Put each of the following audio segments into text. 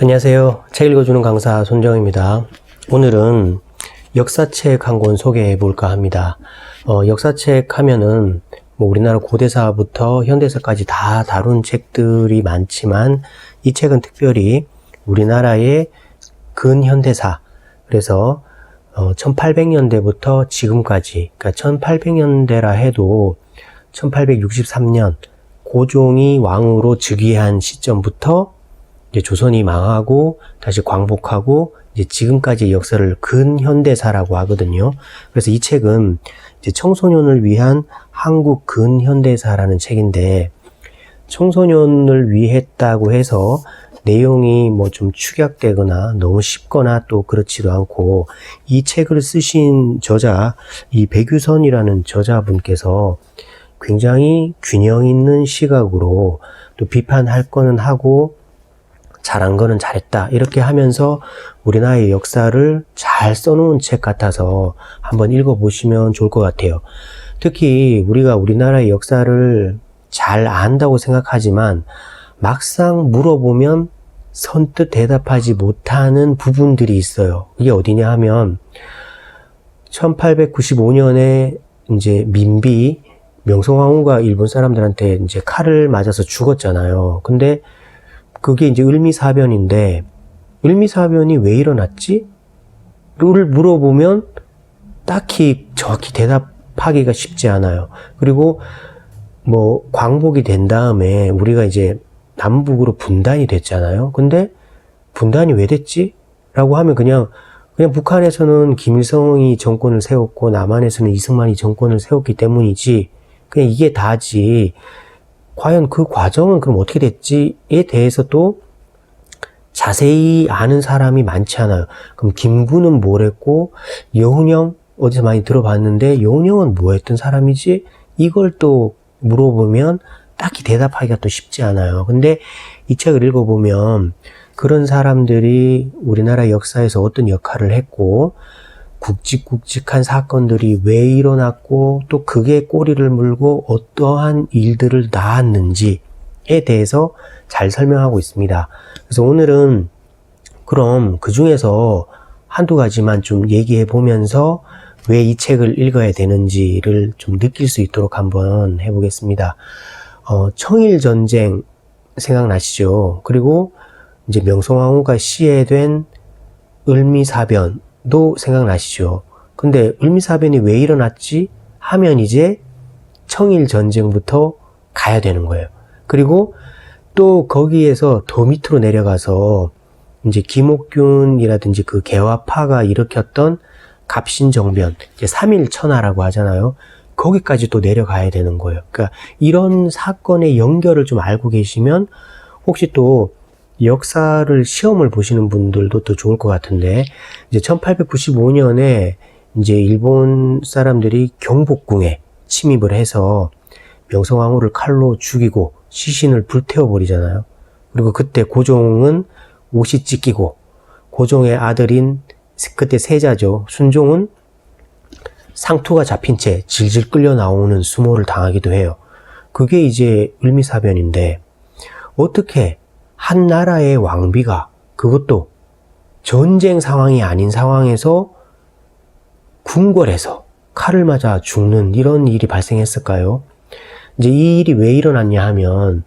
안녕하세요. 책 읽어주는 강사 손정입니다. 오늘은 역사책 한 권 소개해 볼까 합니다. 역사책 하면은 우리나라 고대사부터 현대사까지 다 다룬 책들이 많지만 이 책은 특별히 우리나라의 근현대사, 그래서 1800년대부터 지금까지, 그러니까 1800년대라 해도 1863년 고종이 왕으로 즉위한 시점부터 이제 조선이 망하고 다시 광복하고 이제 지금까지의 역사를 근현대사라고 하거든요. 그래서 이 책은 이제 청소년을 위한 한국 근현대사라는 책인데, 청소년을 위했다고 해서 내용이 뭐 좀 축약되거나 너무 쉽거나 또 그렇지도 않고, 이 책을 쓰신 저자, 이 백유선이라는 저자분께서 굉장히 균형 있는 시각으로 또 비판할 거는 하고 잘한 거는 잘했다, 이렇게 하면서 우리나라의 역사를 잘 써놓은 책 같아서 한번 읽어보시면 좋을 것 같아요. 특히 우리가 우리나라의 역사를 잘 안다고 생각하지만 막상 물어보면 선뜻 대답하지 못하는 부분들이 있어요. 이게 어디냐 하면 1895년에 이제 민비 명성황후가 일본 사람들한테 이제 칼을 맞아서 죽었잖아요. 근데 그게 이제 을미사변인데, 을미사변이 왜 일어났지? 를 물어보면 딱히 정확히 대답하기가 쉽지 않아요. 그리고 뭐 광복이 된 다음에 우리가 이제 남북으로 분단이 됐잖아요. 근데 분단이 왜 됐지? 라고 하면 그냥 북한에서는 김일성이 정권을 세웠고 남한에서는 이승만이 정권을 세웠기 때문이지, 그냥 이게 다지, 과연 그 과정은 그럼 어떻게 됐지에 대해서도 자세히 아는 사람이 많지 않아요. 그럼 김구는 뭘 했고, 여운형 어디서 많이 들어봤는데 여운형은 뭐 했던 사람이지? 이걸 또 물어보면 딱히 대답하기가 또 쉽지 않아요. 근데 이 책을 읽어보면 그런 사람들이 우리나라 역사에서 어떤 역할을 했고, 굵직굵직한 사건들이 왜 일어났고, 또 그게 꼬리를 물고 어떠한 일들을 낳았는지에 대해서 잘 설명하고 있습니다. 그래서 오늘은 그럼 그 중에서 한두 가지만 좀 얘기해 보면서 왜 이 책을 읽어야 되는지를 좀 느낄 수 있도록 한번 해보겠습니다. 청일전쟁 생각나시죠? 그리고 이제 명성황후가 시해된 을미사변 도 생각나시죠? 근데 을미사변이 왜 일어났지? 하면 이제 청일전쟁부터 가야 되는 거예요. 그리고 또 거기에서 더 밑으로 내려가서 이제 김옥균이라든지 그 개화파가 일으켰던 갑신정변, 이제 3.1천하라고 하잖아요. 거기까지 또 내려가야 되는 거예요. 그러니까 이런 사건의 연결을 좀 알고 계시면 혹시 또 역사를 시험을 보시는 분들도 더 좋을 것 같은데, 이제 1895년에 이제 일본 사람들이 경복궁에 침입을 해서 명성황후를 칼로 죽이고 시신을 불태워 버리잖아요. 그리고 그때 고종은 옷이 찢기고, 고종의 아들인 그때 세자죠, 순종은 상투가 잡힌 채 질질 끌려 나오는 수모를 당하기도 해요. 그게 이제 을미사변인데, 어떻게 한 나라의 왕비가, 그것도 전쟁 상황이 아닌 상황에서 궁궐에서 칼을 맞아 죽는 이런 일이 발생했을까요? 이제 이 일이 왜 일어났냐 하면,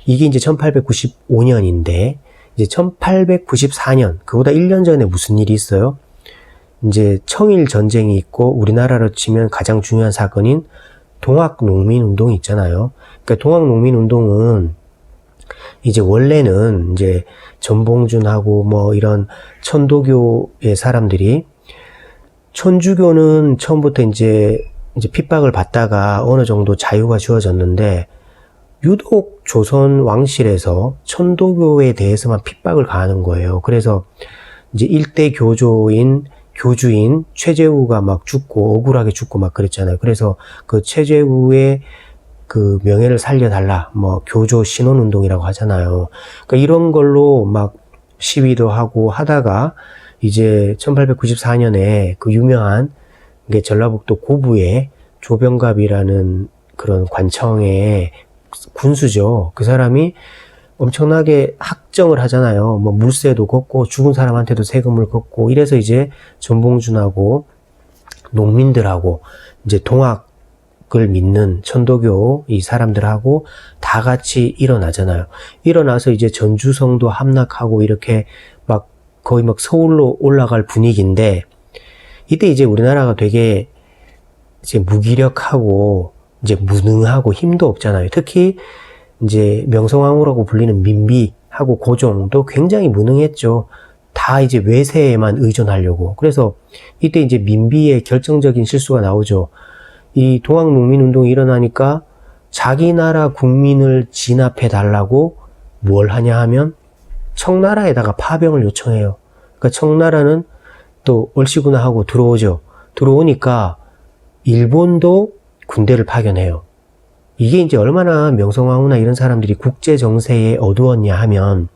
이게 이제 1895년인데 이제 1894년, 그보다 1년 전에 무슨 일이 있어요? 이제 청일 전쟁이 있고, 우리나라로 치면 가장 중요한 사건인 동학농민운동이 있잖아요. 그러니까 동학농민운동은 이제 원래는 이제 전봉준하고 뭐 이런 천도교의 사람들이, 천주교는 처음부터 이제 핍박을 받다가 어느 정도 자유가 주어졌는데, 유독 조선 왕실에서 천도교에 대해서만 핍박을 가하는 거예요. 그래서 이제 일대 교주인 최재우가 막 죽고, 억울하게 죽고 막 그랬잖아요. 그래서 그 최재우의 그 명예를 살려달라, 뭐 교조 신원운동이라고 하잖아요. 그러니까 이런 걸로 막 시위도 하고 하다가 이제 1894년에 그 유명한 게 전라북도 고부에 조병갑이라는 그런 관청의 군수죠. 그 사람이 엄청나게 학정을 하잖아요. 뭐 물세도 걷고 죽은 사람한테도 세금을 걷고 이래서 이제 전봉준하고 농민들하고 이제 동학을 믿는 천도교 이 사람들하고 다 같이 일어나잖아요. 일어나서 이제 전주성도 함락하고 이렇게 막 거의 막 서울로 올라갈 분위기인데 이때 이제 우리나라가 되게 이제 무기력하고 이제 무능하고 힘도 없잖아요. 특히 이제 명성황후라고 불리는 민비하고 고종도 굉장히 무능했죠. 다 이제 외세에만 의존하려고. 그래서 이때 이제 민비의 결정적인 실수가 나오죠. 이 동학농민운동이 일어나니까 자기 나라 국민을 진압해 달라고 뭘 하냐 하면 청나라에다가 파병을 요청해요. 그러니까 청나라는 또 얼씨구나 하고 들어오죠. 들어오니까 일본도 군대를 파견해요. 이게 이제 얼마나 명성황후나 이런 사람들이 국제 정세에 어두웠냐 하면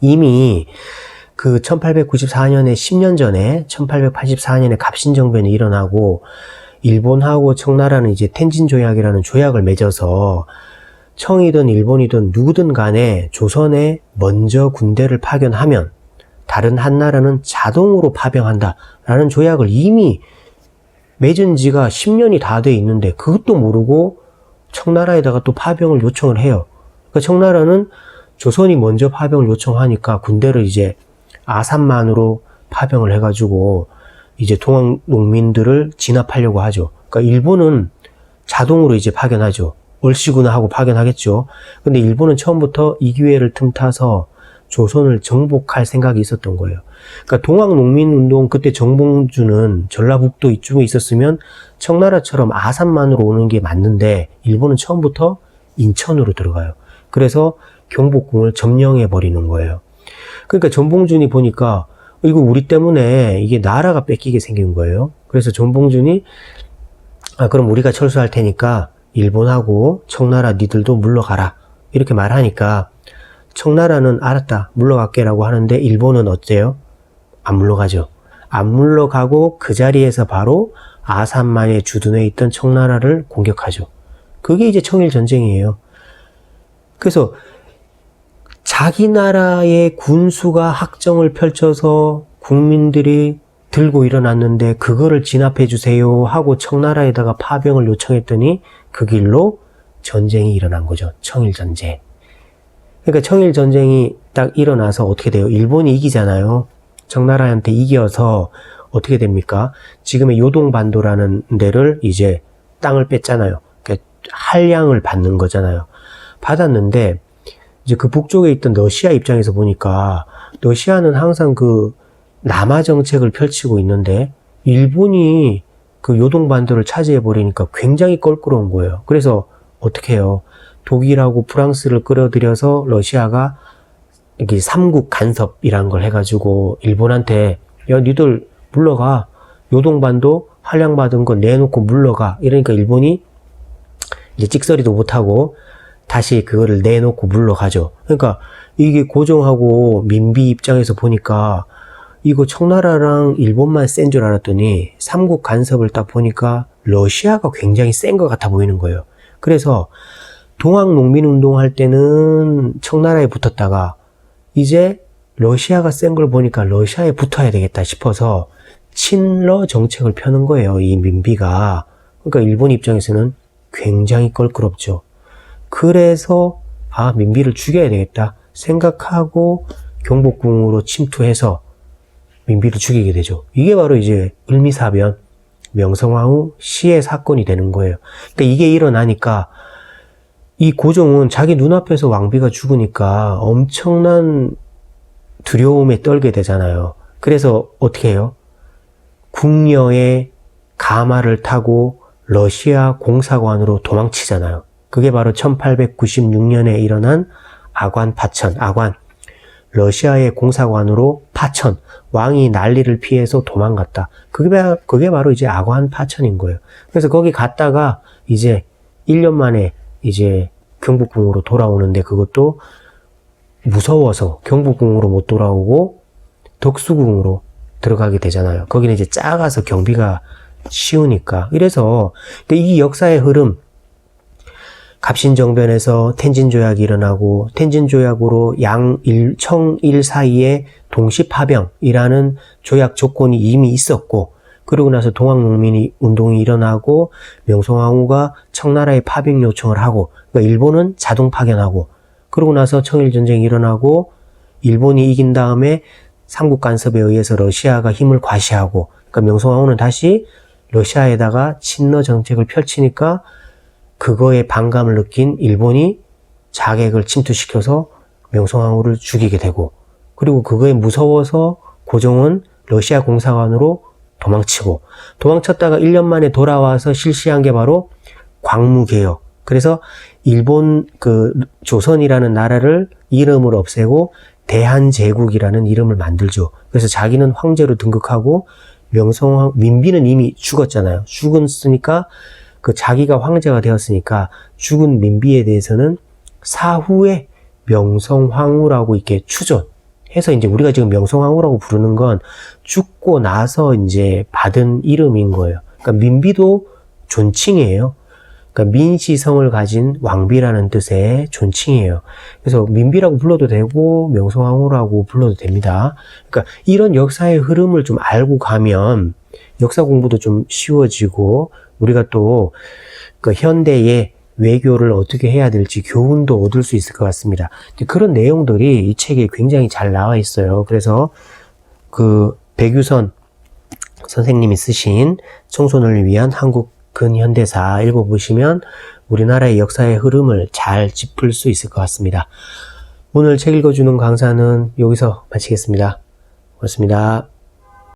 이미 그 1894년에 10년 전에 1884년에 갑신정변이 일어나고 일본하고 청나라는 이제 텐진 조약이라는 조약을 맺어서 청이든 일본이든 누구든 간에 조선에 먼저 군대를 파견하면 다른 한 나라는 자동으로 파병한다라는 조약을 이미 맺은 지가 10년이 다 돼 있는데 그것도 모르고 청나라에다가 또 파병을 요청을 해요. 그러니까 청나라는 조선이 먼저 파병을 요청하니까 군대를 이제 아산만으로 파병을 해가지고 이제 동학 농민들을 진압하려고 하죠. 그러니까 일본은 자동으로 이제 파견하죠. 얼씨구나 하고 파견하겠죠. 근데 일본은 처음부터 이 기회를 틈타서 조선을 정복할 생각이 있었던 거예요. 그러니까 동학농민운동 그때 정봉주는 전라북도 이쪽에 있었으면 청나라처럼 아산만으로 오는 게 맞는데 일본은 처음부터 인천으로 들어가요. 그래서 경복궁을 점령해 버리는 거예요. 그러니까 전봉준이 보니까 이거 우리 때문에 이게 나라가 뺏기게 생긴 거예요. 그래서 전봉준이 그럼 우리가 철수할 테니까 일본하고 청나라 니들도 물러가라 이렇게 말하니까 청나라는 알았다 물러갈게라고 하는데 일본은 어때요? 안 물러가죠. 안 물러가고 그 자리에서 바로 아산만에 주둔해 있던 청나라를 공격하죠. 그게 이제 청일전쟁이에요. 그래서 자기 나라의 군수가 학정을 펼쳐서 국민들이 들고 일어났는데 그거를 진압해 주세요 하고 청나라에다가 파병을 요청했더니 그 길로 전쟁이 일어난 거죠. 청일전쟁. 그러니까 청일전쟁이 딱 일어나서 어떻게 돼요? 일본이 이기잖아요. 청나라한테 이겨서 어떻게 됩니까? 지금의 요동반도라는 데를 이제 땅을 뺐잖아요. 그러니까 한량을 받는 거잖아요. 받았는데 이제 그 북쪽에 있던 러시아 입장에서 보니까 러시아는 항상 그 남하 정책을 펼치고 있는데 일본이 그 요동반도를 차지해 버리니까 굉장히 껄끄러운 거예요. 그래서 어떻게 해요? 독일하고 프랑스를 끌어들여서 러시아가 이게 삼국 간섭이란 걸 해가지고 일본한테 야 니들 물러가 요동반도 한량받은 거 내놓고 물러가 이러니까 일본이 이제 찍소리도 못하고 다시 그거를 내놓고 물러가죠. 그러니까 이게 고종하고 민비 입장에서 보니까 이거 청나라랑 일본만 센 줄 알았더니 삼국 간섭을 딱 보니까 러시아가 굉장히 센 것 같아 보이는 거예요. 그래서 동학농민운동 할 때는 청나라에 붙었다가 이제 러시아가 센 걸 보니까 러시아에 붙어야 되겠다 싶어서 친러 정책을 펴는 거예요. 이 민비가. 그러니까 일본 입장에서는 굉장히 껄끄럽죠. 그래서 민비를 죽여야 되겠다 생각하고 경복궁으로 침투해서 민비를 죽이게 되죠. 이게 바로 이제 을미사변 명성황후 시해 사건이 되는 거예요. 그러니까 이게 일어나니까 이 고종은 자기 눈앞에서 왕비가 죽으니까 엄청난 두려움에 떨게 되잖아요. 그래서 어떻게 해요? 궁녀의 가마를 타고 러시아 공사관으로 도망치잖아요. 그게 바로 1896년에 일어난 아관 파천, 러시아의 공사관으로 파천, 왕이 난리를 피해서 도망갔다. 그게 바로 이제 아관 파천인 거예요. 그래서 거기 갔다가 이제 1년 만에 이제 경복궁으로 돌아오는데 그것도 무서워서 경복궁으로 못 돌아오고 덕수궁으로 들어가게 되잖아요. 거기는 이제 작아서 경비가 쉬우니까. 이래서 이 역사의 흐름, 갑신정변에서 텐진조약이 일어나고 텐진조약으로 청일 사이에 동시파병이라는 조약 조건이 이미 있었고 그러고 나서 동학농민운동이 일어나고 명성황후가 청나라에 파병 요청을 하고 그러니까 일본은 자동 파견하고 그러고 나서 청일전쟁이 일어나고 일본이 이긴 다음에 삼국 간섭에 의해서 러시아가 힘을 과시하고 그러니까 명성황후는 다시 러시아에다가 친러 정책을 펼치니까 그거에 반감을 느낀 일본이 자객을 침투시켜서 명성황후를 죽이게 되고 그리고 그거에 무서워서 고종은 러시아 공사관으로 도망쳤다가 1년 만에 돌아와서 실시한 게 바로 광무개혁. 그래서 일본 조선이라는 나라를 이름을 없애고 대한제국이라는 이름을 만들죠. 그래서 자기는 황제로 등극하고 민비는 이미 죽었잖아요. 죽었으니까 자기가 황제가 되었으니까 죽은 민비에 대해서는 사후에 명성황후라고 이렇게 추존해서 이제 우리가 지금 명성황후라고 부르는 건 죽고 나서 이제 받은 이름인 거예요. 그러니까 민비도 존칭이에요. 그러니까 민시성을 가진 왕비라는 뜻의 존칭이에요. 그래서 민비라고 불러도 되고 명성황후라고 불러도 됩니다. 그러니까 이런 역사의 흐름을 좀 알고 가면 역사 공부도 좀 쉬워지고 우리가 또 현대의 외교를 어떻게 해야 될지 교훈도 얻을 수 있을 것 같습니다. 그런 내용들이 이 책에 굉장히 잘 나와 있어요. 그래서 백유선 선생님이 쓰신 청소년을 위한 한국 근현대사 읽어보시면 우리나라의 역사의 흐름을 잘 짚을 수 있을 것 같습니다. 오늘 책 읽어주는 강사는 여기서 마치겠습니다. 고맙습니다.